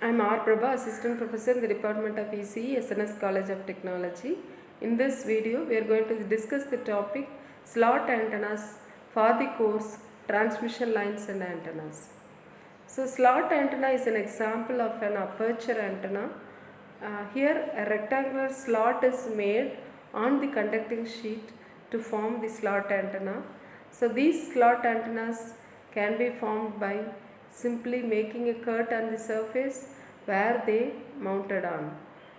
I am R. Prabha, Assistant Professor in the Department of ECE, SNS College of Technology. In this video, we are going to discuss the topic slot antennas for the course Transmission Lines and Antennas. So, slot antenna is an example of an aperture antenna. Here, a rectangular slot is made on the conducting sheet to form the slot antenna. So, these slot antennas can be formed by simply making a cut on the surface where they mounted on.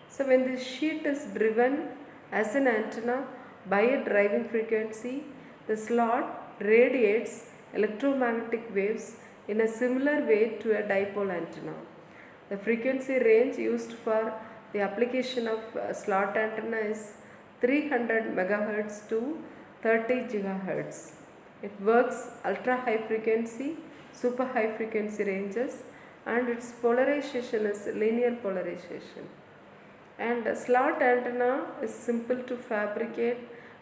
So, when the sheet is driven as an antenna by a driving frequency, the slot radiates electromagnetic waves in a similar way to a dipole antenna. The frequency range used for the application of slot antenna is 300 MHz to 30 GHz. It works ultra high frequency, super high frequency ranges, and its polarization is linear polarization. And a slot antenna is simple to fabricate,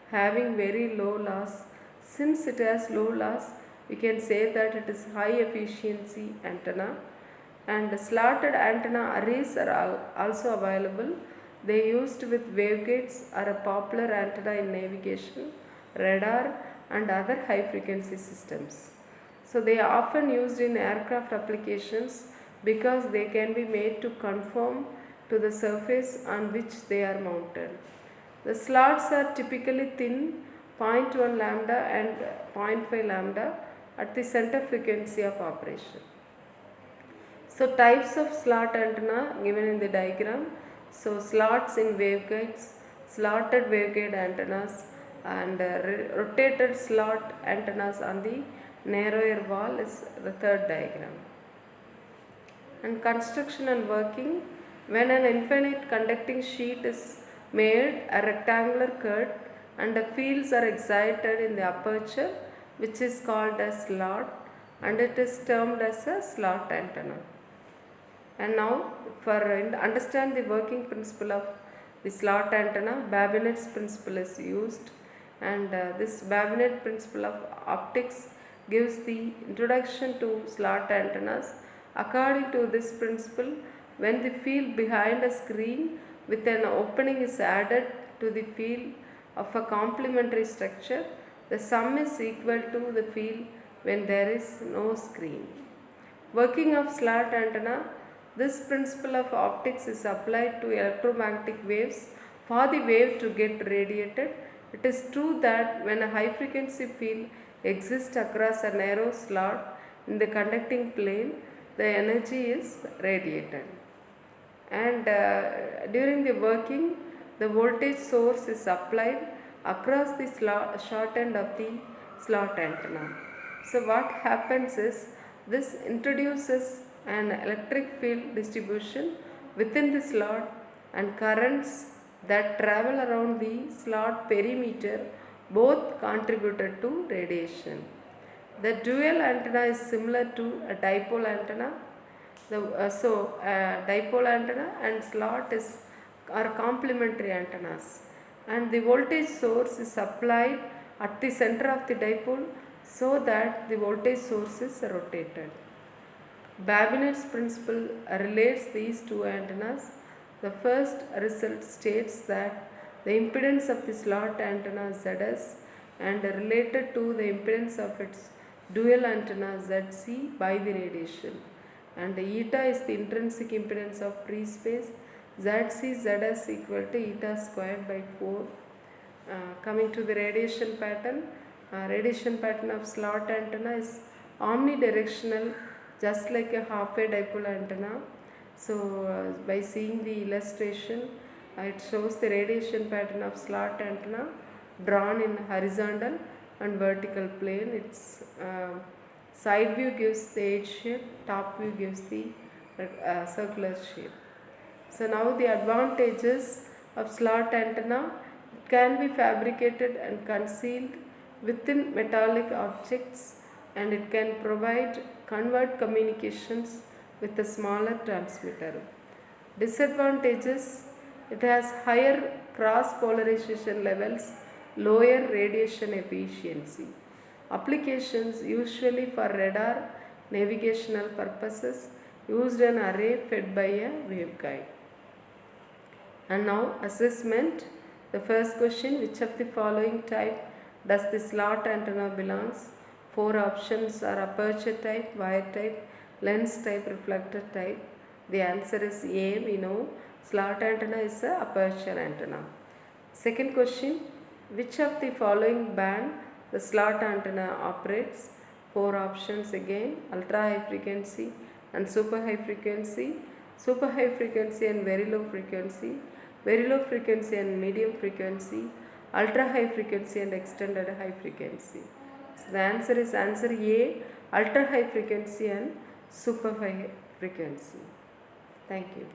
having very low loss. Since it has low loss, we can say that it is high efficiency antenna. And slotted antenna arrays are also available. They used with wavegates are a popular antenna in navigation, radar, and other high frequency systems. So they are often used in aircraft applications because they can be made to conform to the surface on which they are mounted. The slots are typically thin 0.1 lambda and 0.5 lambda at the center frequency of operation. So types of slot antenna given in the diagram. So slots in waveguides, slotted waveguide antennas, and rotated slot antennas on the narrower wall is the third diagram. And construction and working. When an infinite conducting sheet is made a rectangular cut and the fields are excited in the aperture, which is called as slot, and it is termed as a slot antenna. And now, for understand the working principle of the slot antenna, Babinet's principle is used, and this Babinet principle of optics gives the introduction to slot antennas. According to this principle, when the field behind a screen with an opening is added to the field of a complementary structure, the sum is equal to the field when there is no screen. Working of slot antenna. This principle of optics is applied to electromagnetic waves. For the wave to get radiated, it is true that when a high frequency field exists across a narrow slot in the conducting plane, the energy is radiated. And during the working, the voltage source is applied across the short end of the slot antenna. So what happens is, this introduces an electric field distribution within the slot, and currents that travel around the slot perimeter both contributed to radiation. The dual antenna is similar to a dipole antenna. Dipole antenna and slot are complementary antennas, and the voltage source is applied at the center of the dipole so that the voltage source is rotated. Babinet's principle relates these two antennas. The first result states that the impedance of the slot antenna Zs and related to the impedance of its dual antenna Zc by the radiation, and eta is the intrinsic impedance of free space. Zc Zs equal to eta squared by 4. Coming to the radiation pattern of slot antenna is omnidirectional, just like a half-wave dipole antenna. So by seeing the illustration, it shows the radiation pattern of slot antenna drawn in horizontal and vertical plane. Its side view gives the H shape, top view gives the circular shape. So now the advantages of slot antenna: it can be fabricated and concealed within metallic objects, and it can convert communications with a smaller transmitter. Disadvantages: it has higher cross polarization levels, lower radiation efficiency. Applications: usually for radar navigational purposes, used an array fed by a waveguide. And now assessment. The first question, which of the following type does the slot antenna belongs? 4 options are aperture type, wire type, lens type, reflector type. The answer is A. We know slot antenna is a aperture antenna. Second question, which of the following band the slot antenna operates? 4 options again, ultra high frequency and super high frequency, super high frequency and very low frequency and medium frequency, ultra high frequency and extended high frequency. So the answer is answer A, ultra high frequency and super high frequency. Thank you.